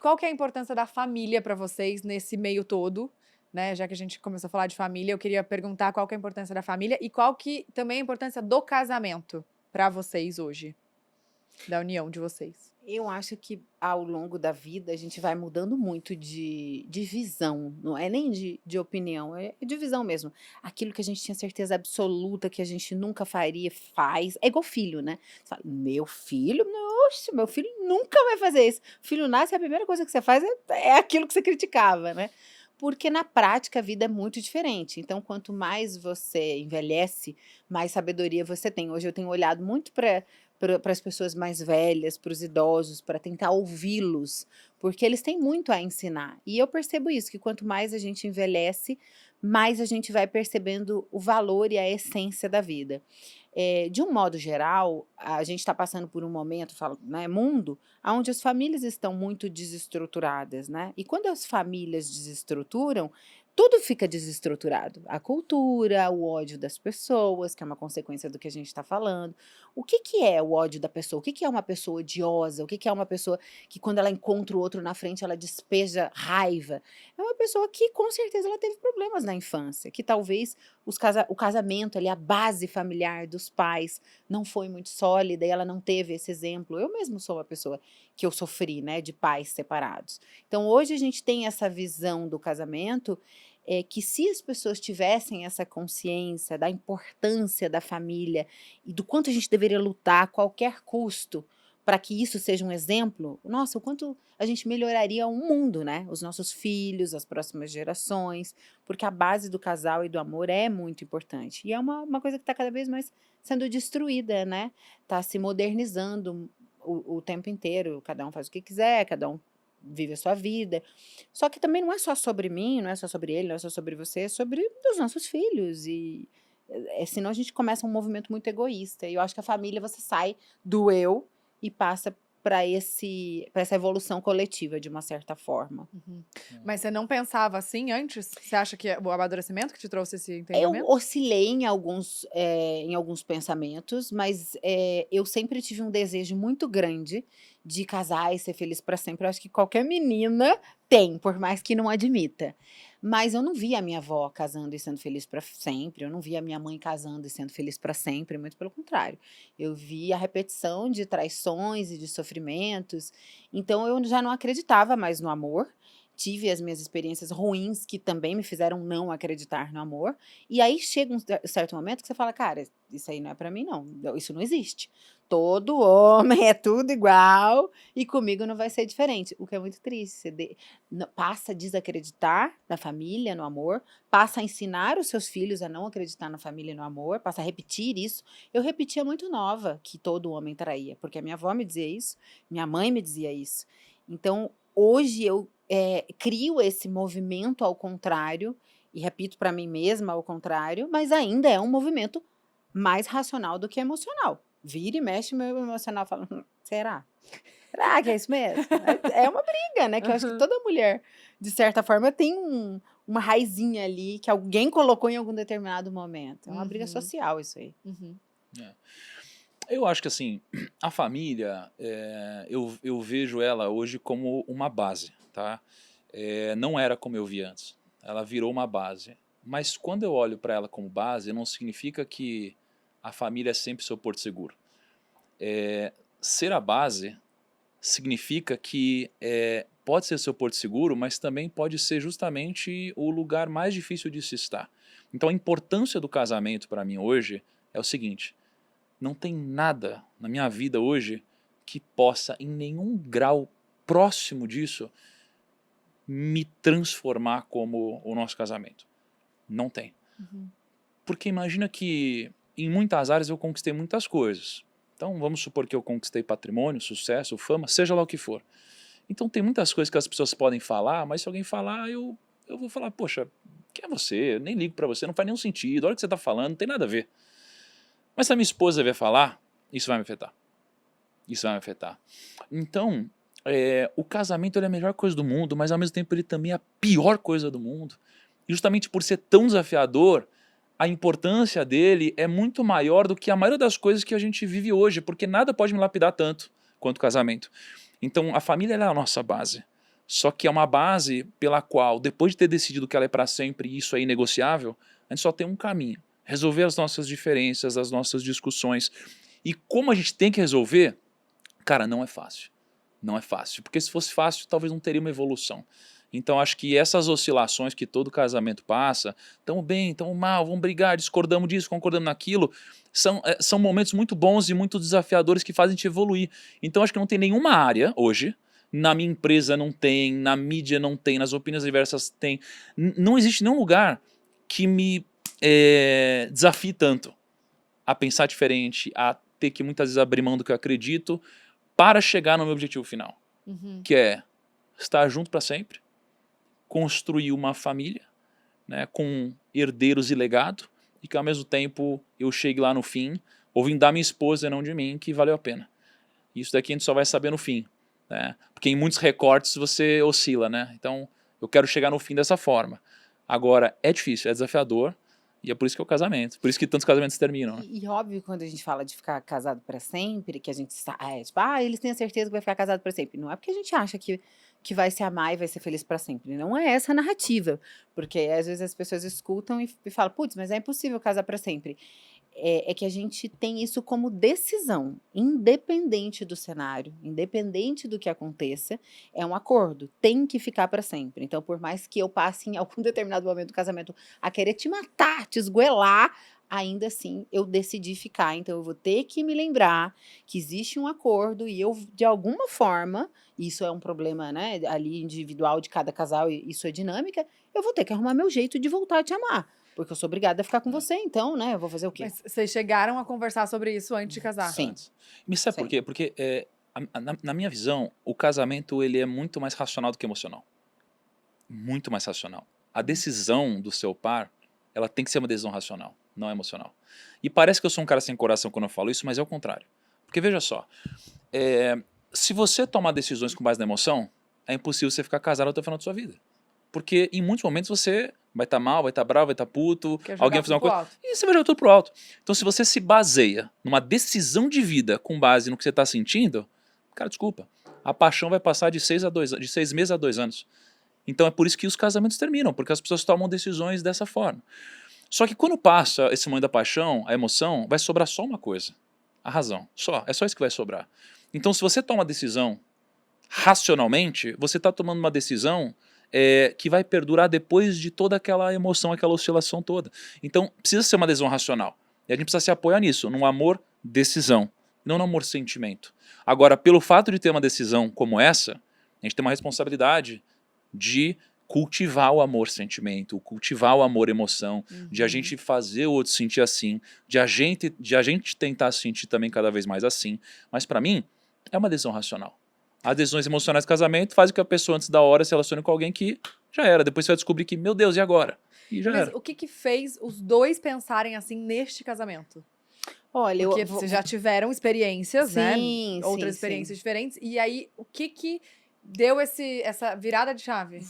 qual que é a importância da família para vocês nesse meio todo, né? Já que a gente começou a falar de família, eu queria perguntar qual que é a importância da família e qual que também é a importância do casamento para vocês hoje, da união de vocês. Eu acho que ao longo da vida a gente vai mudando muito de visão, não é nem de opinião, é de visão mesmo. Aquilo que a gente tinha certeza absoluta que a gente nunca faria, faz. É igual filho, né? Você fala, meu filho? Nossa, meu filho nunca vai fazer isso. Filho nasce, a primeira coisa que você faz é aquilo que você criticava, né? Porque na prática a vida é muito diferente. Então, quanto mais você envelhece, mais sabedoria você tem. Hoje eu tenho olhado muito para as pessoas mais velhas, para os idosos, para tentar ouvi-los, porque eles têm muito a ensinar. E eu percebo isso, que quanto mais a gente envelhece, mais a gente vai percebendo o valor e a essência da vida. De um modo geral, a gente está passando por um momento, falo, né, mundo, onde as famílias estão muito desestruturadas, né? E quando as famílias desestruturam, tudo fica desestruturado. A cultura, o ódio das pessoas, que é uma consequência do que a gente está falando. O que que é o ódio da pessoa? O que que é uma pessoa odiosa? O que que é uma pessoa que quando ela encontra o outro na frente, ela despeja raiva? É uma pessoa que com certeza ela teve problemas na infância, que talvez o casamento ali, a base familiar dos pais não foi muito sólida e ela não teve esse exemplo. Eu mesmo sou uma pessoa que eu sofri, né, de pais separados. Então hoje a gente tem essa visão do casamento, que se as pessoas tivessem essa consciência da importância da família e do quanto a gente deveria lutar a qualquer custo para que isso seja um exemplo, nossa, o quanto a gente melhoraria o mundo, né? Os nossos filhos, as próximas gerações, porque a base do casal e do amor é muito importante. E é uma coisa que está cada vez mais sendo destruída, né? Está se modernizando o tempo inteiro, cada um faz o que quiser, cada um vive a sua vida. Só que também não é só sobre mim, não é só sobre ele, não é só sobre você, é sobre os nossos filhos. E senão a gente começa um movimento muito egoísta. E eu acho que a família você sai do eu e passa para essa evolução coletiva, de uma certa forma. Uhum. Mas você não pensava assim antes? Você acha que é o amadurecimento que te trouxe esse Eu entendimento? oscilei em alguns pensamentos, mas, eu sempre tive um desejo muito grande de casar e ser feliz para sempre. Eu acho que qualquer menina tem, por mais que não admita. Mas eu não via a minha avó casando e sendo feliz para sempre, eu não via a minha mãe casando e sendo feliz para sempre, muito pelo contrário. Eu via a repetição de traições e de sofrimentos, então eu já não acreditava mais no amor. Tive as minhas experiências ruins que também me fizeram não acreditar no amor, e aí chega um certo momento que você fala: "Cara, isso aí não é pra mim não, isso não existe. Todo homem é tudo igual e comigo não vai ser diferente", o que é muito triste, você passa a desacreditar na família, no amor, passa a ensinar os seus filhos a não acreditar na família e no amor, passa a repetir isso. Eu repetia muito nova que todo homem traía, porque a minha avó me dizia isso, minha mãe me dizia isso. Então, hoje eu, crio esse movimento ao contrário, e repito para mim mesma ao contrário, mas ainda é um movimento mais racional do que emocional. Vira e mexe meu emocional fala: será? Será que é isso mesmo?". É uma briga, né, que eu acho que Aham. toda mulher, de certa forma, tem uma raizinha ali que alguém colocou em algum determinado momento. É uma briga Uhum, social isso aí. uhum. É. Eu acho que assim, a família, eu vejo ela hoje como uma base, tá? Não era como eu vi antes, ela virou uma base. Mas quando eu olho para ela como base, não significa que a família é sempre seu porto seguro. Ser a base significa que pode ser seu porto seguro, mas também pode ser justamente o lugar mais difícil de se estar. Então a importância do casamento para mim hoje é o seguinte: não tem nada na minha vida hoje que possa, em nenhum grau próximo disso, me transformar como o nosso casamento. Não tem. Uhum. Porque imagina que em muitas áreas eu conquistei muitas coisas. Então vamos supor que eu conquistei patrimônio, sucesso, fama, seja lá o que for. Então tem muitas coisas que as pessoas podem falar, mas se alguém falar, eu vou falar: poxa, quem é você? Eu nem ligo pra você, não faz nenhum sentido, olha o que você tá falando, não tem nada a ver. Mas se a minha esposa vier falar, isso vai me afetar. Isso vai me afetar. Então, o casamento ele é a melhor coisa do mundo, mas ao mesmo tempo ele também é a pior coisa do mundo. E justamente por ser tão desafiador, a importância dele é muito maior do que a maioria das coisas que a gente vive hoje, porque nada pode me lapidar tanto quanto o casamento. Então a família ela é a nossa base. Só que é uma base pela qual, depois de ter decidido que ela é para sempre e isso é inegociável, a gente só tem um caminho. Resolver as nossas diferenças, as nossas discussões. E como a gente tem que resolver, cara, não é fácil. Não é fácil. Porque se fosse fácil, talvez não teria uma evolução. Então acho que essas oscilações que todo casamento passa, estamos bem, estamos mal, vamos brigar, discordamos disso, concordamos naquilo, são momentos muito bons e muito desafiadores que fazem a gente evoluir. Então acho que não tem nenhuma área hoje, na minha empresa não tem, na mídia não tem, nas opiniões diversas tem, não existe nenhum lugar que me desafie tanto a pensar diferente, a ter que muitas vezes abrir mão do que eu acredito para chegar no meu objetivo final, que é estar junto para sempre, construir uma família, né, com herdeiros e legado, e que ao mesmo tempo eu chegue lá no fim, ouvindo da minha esposa e não de mim, que valeu a pena. Isso daqui a gente só vai saber no fim, né? Porque em muitos recortes você oscila, né? Então eu quero chegar no fim dessa forma. Agora, é difícil, é desafiador, e é por isso que é o casamento, por isso que tantos casamentos terminam, né? E óbvio, quando a gente fala de ficar casado pra sempre, que a gente tipo, eles têm a certeza que vai ficar casado pra sempre. Não é porque a gente acha que vai se amar e vai ser feliz pra sempre. Não é essa a narrativa. Porque às vezes as pessoas escutam e falam, putz, mas é impossível casar pra sempre. É que a gente tem isso como decisão, independente do cenário, independente do que aconteça, é um acordo, tem que ficar para sempre. Então, por mais que eu passe em algum determinado momento do casamento a querer te matar, te esgoelar, ainda assim eu decidi ficar. Então, eu vou ter que me lembrar que existe um acordo e eu, de alguma forma, isso é um problema, né, ali individual de cada casal, e isso é dinâmica, eu vou ter que arrumar meu jeito de voltar a te amar. Porque eu sou obrigada a ficar com você, então, né? Eu vou fazer o quê? Mas vocês chegaram a conversar sobre isso antes de casar? Sim. Antes. Me sabe por Sim. quê? Porque na minha visão, o casamento ele é muito mais racional do que emocional. Muito mais racional. A decisão do seu par, ela tem que ser uma decisão racional, não emocional. E parece que eu sou um cara sem coração quando eu falo isso, mas é o contrário. Porque veja só, se você tomar decisões com base na emoção, é impossível você ficar casado até o final da sua vida. Porque em muitos momentos você vai estar mal, vai estar bravo, vai estar puto, alguém vai fazer uma coisa, e você vai jogar tudo pro alto. Então se você se baseia numa decisão de vida com base no que você está sentindo, cara, desculpa, a paixão vai passar de 6 meses a 2 anos. Então é por isso que os casamentos terminam, porque as pessoas tomam decisões dessa forma. Só que quando passa esse momento da paixão, a emoção, vai sobrar só uma coisa, a razão, só, é só isso que vai sobrar. Então se você toma uma decisão racionalmente, você está tomando uma decisão que vai perdurar depois de toda aquela emoção, aquela oscilação toda. Então, precisa ser uma decisão racional. E a gente precisa se apoiar nisso, num amor decisão, não no amor sentimento. Agora, pelo fato de ter uma decisão como essa, a gente tem uma responsabilidade de cultivar o amor sentimento, cultivar o amor emoção, de a gente fazer o outro sentir assim, de a gente tentar sentir também cada vez mais assim. Mas para mim, é uma decisão racional. As decisões emocionais do casamento fazem com que a pessoa antes da hora se relacione com alguém que já era. Depois você vai descobrir que, meu Deus, e agora? E já Mas era. o que fez os dois pensarem assim neste casamento? Olha, Porque vocês já tiveram experiências, né? Sim, Outras sim, experiências diferentes. E aí, o que deu essa virada de chave?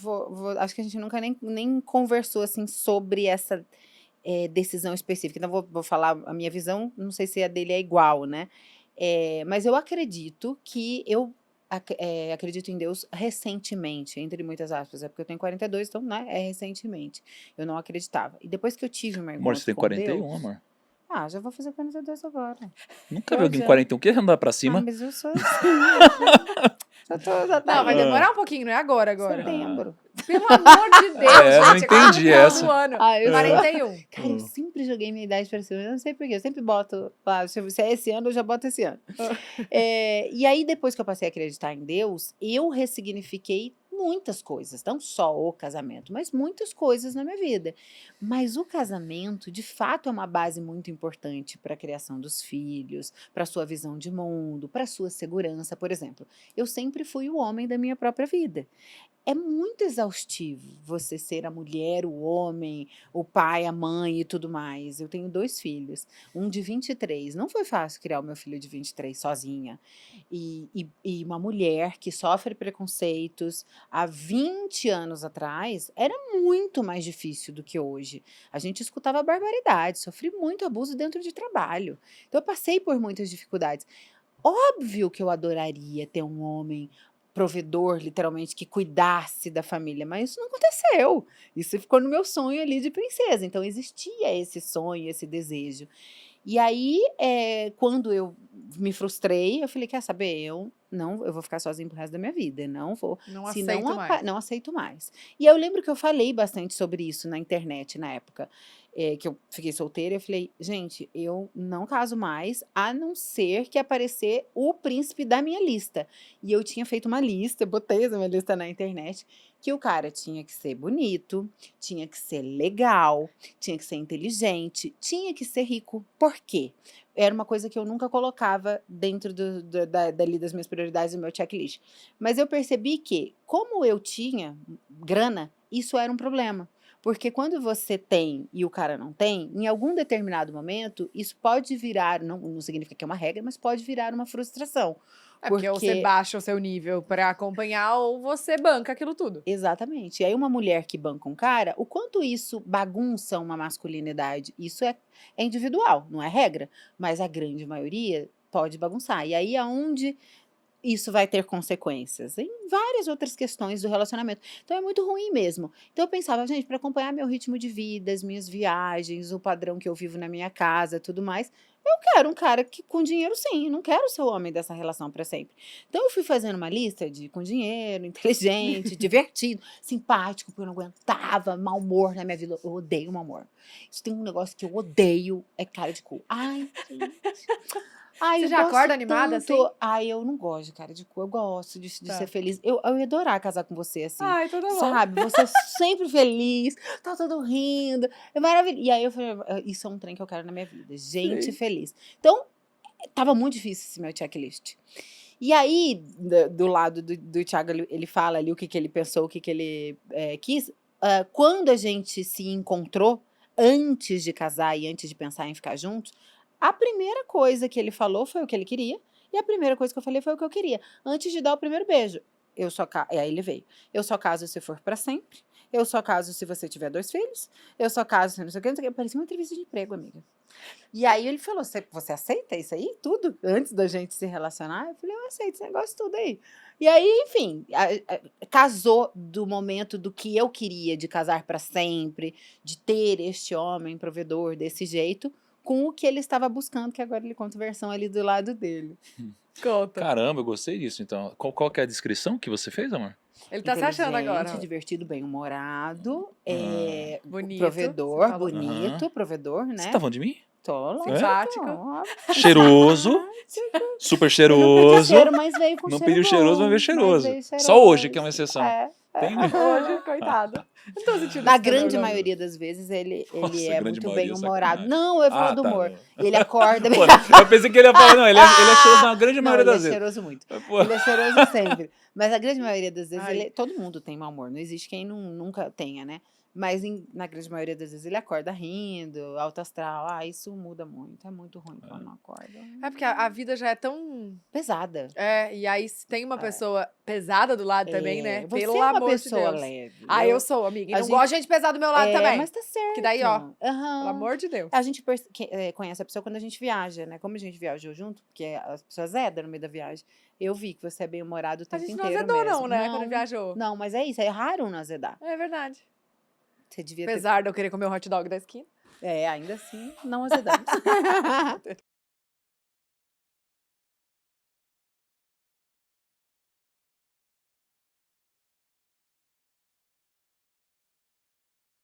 acho que a gente nunca nem conversou assim sobre essa decisão específica. Então, vou falar a minha visão, não sei se a dele é igual, né? Mas eu acredito que eu acredito em Deus recentemente, entre muitas aspas, é porque eu tenho 42, então, né, é recentemente. Eu não acreditava. E depois que eu tive uma irmã Amor, você tem com 41, Deus, amor. já vou fazer 42 agora. Nunca viu alguém Já. com 41 querendo andar pra cima? Mas eu sou assim. já tá Não, vai ali. demorar um pouquinho, não é agora. Setembro. Pelo amor de Deus, não gente. entendi é quase no final essa. do ano. Eu 41. Cara, eu sempre joguei minha idade pra cima. Eu não sei porquê. Eu sempre boto lá. Se é esse ano, eu já boto esse ano. E aí, depois que eu passei a acreditar em Deus, eu ressignifiquei muitas coisas. Não só o casamento, mas muitas coisas na minha vida. Mas o casamento, de fato, é uma base muito importante para a criação dos filhos, para a sua visão de mundo, para a sua segurança. Por exemplo, eu sempre fui o homem da minha própria vida. É muito exaustivo você ser a mulher, o homem, o pai, a mãe e tudo mais. Eu tenho 2 filhos, um de 23. Não foi fácil criar o meu filho de 23 sozinha. E uma mulher que sofre preconceitos há 20 anos atrás era muito mais difícil do que hoje. A gente escutava barbaridade, sofri muito abuso dentro de trabalho. Então eu passei por muitas dificuldades. Óbvio que eu adoraria ter um homem provedor, literalmente, que cuidasse da família, mas isso não aconteceu. Isso ficou no meu sonho ali de princesa. Então existia esse sonho, esse desejo. E aí, quando eu me frustrei, eu falei, quer saber, eu vou ficar sozinha pro resto da minha vida, não vou, Não se aceito não, mais. não aceito mais. E eu lembro que eu falei bastante sobre isso na internet na época, que eu fiquei solteira, eu falei, gente, eu não caso mais, a não ser que aparecer o príncipe da minha lista. E eu tinha feito uma lista, botei essa minha lista na internet, que o cara tinha que ser bonito, tinha que ser legal, tinha que ser inteligente, tinha que ser rico. Por quê? Era uma coisa que eu nunca colocava dentro dali das minhas prioridades do meu checklist. Mas eu percebi que, como eu tinha grana, isso era um problema. Porque quando você tem e o cara não tem, em algum determinado momento, isso pode virar, não significa que é uma regra, mas pode virar uma frustração. É porque ou você baixa o seu nível pra acompanhar ou você banca aquilo tudo. Exatamente. E aí uma mulher que banca um cara, o quanto isso bagunça uma masculinidade, isso é individual, não é regra, mas a grande maioria pode bagunçar. E aí aonde isso vai ter consequências? Em várias outras questões do relacionamento. Então é muito ruim mesmo. Então eu pensava, gente, para acompanhar meu ritmo de vida, as minhas viagens, o padrão que eu vivo na minha casa, tudo mais, eu quero um cara que com dinheiro sim, eu não quero ser o homem dessa relação para sempre. Então eu fui fazendo uma lista de com dinheiro, inteligente, divertido, simpático, porque eu não aguentava mau humor na minha vida. Eu odeio mau humor. Isso tem um negócio que eu odeio, é cara de cu. Ai, gente. Ai, Você eu já gosto acorda animada tanto. assim? Ai, eu não gosto de cara de cu. Eu gosto de Tá. ser feliz. Eu ia adorar casar com você assim. Ai, então tá bom. Sabe? Você sempre feliz, tá todo rindo. É maravilhoso. E aí eu falei, isso é um trem que eu quero na minha vida. Gente Sim. feliz. Então, tava muito difícil esse meu checklist. E aí, do lado do Thiago, ele fala ali o que ele pensou, o que ele quis. Quando a gente se encontrou, antes de casar e antes de pensar em ficar juntos, a primeira coisa que ele falou foi o que ele queria, e a primeira coisa que eu falei foi o que eu queria, antes de dar o primeiro beijo. Aí ele veio. Eu só caso se for pra sempre. Eu só caso se você tiver 2 filhos. Eu só caso se não sei o que, não sei o que. Parecia uma entrevista de emprego, amiga. E aí ele falou, você aceita isso aí? Tudo? Antes da gente se relacionar? Eu falei, eu aceito esse negócio tudo aí. E aí, enfim, casou do momento do que eu queria, de casar pra sempre, de ter este homem provedor desse jeito, com o que ele estava buscando, que agora ele conta a versão ali do lado dele. Conta. Caramba, eu gostei disso. Então, qual que é a descrição que você fez, amor? Ele tá se achando agora. Inteligente, divertido, bem-humorado, Bonito, provedor, você falou. bonito, provedor, Você né? tá falando de mim? Tô lá. Simpático. Cheiroso, super Não cheiroso. cheiro, mas veio com Não cheiro pediu cheiroso, bom, mas veio cheiroso. veio Só hoje que é uma exceção. É. Entendi. Hoje, coitado. Não tô sentindo Na esse grande calor, não. maioria das vezes, ele Nossa, é grande muito maioria, bem-humorado. sacanagem. Não, eu falo Ah, do tá, humor. não. Ele acorda bem. Pô, eu pensei que ele ia falar, não, ele é cheiroso na grande Não, maioria ele é das vezes. cheiroso muito. Mas, pô, Ele é cheiroso sempre. Mas a grande maioria das vezes, Ai. todo mundo tem mau humor. Não existe quem nunca tenha, né? Mas na grande maioria das vezes ele acorda rindo, alto astral. Ah, isso muda muito. É muito ruim quando não acorda. É porque a vida já é tão. Pesada. E aí se tem uma pessoa pesada do lado também, né? Você Pelo é uma amor pessoa de Deus. leve. Ah, eu sou, amiga. E a não gente- gosto de gente pesada do meu lado também. Mas tá certo. Que daí, ó, Aham. Pelo amor de Deus. A gente conhece a pessoa quando a gente viaja, né? Como a gente viajou junto, porque as pessoas azedam no meio da viagem. Eu vi que você é bem-humorado o A tempo gente não inteiro azedou, mesmo. não, né? Quando viajou. Não, mas é isso. É raro não azedar. É verdade. Você devia ter... Apesar de eu querer comer o hot dog da esquina. Ainda assim, não azedamos.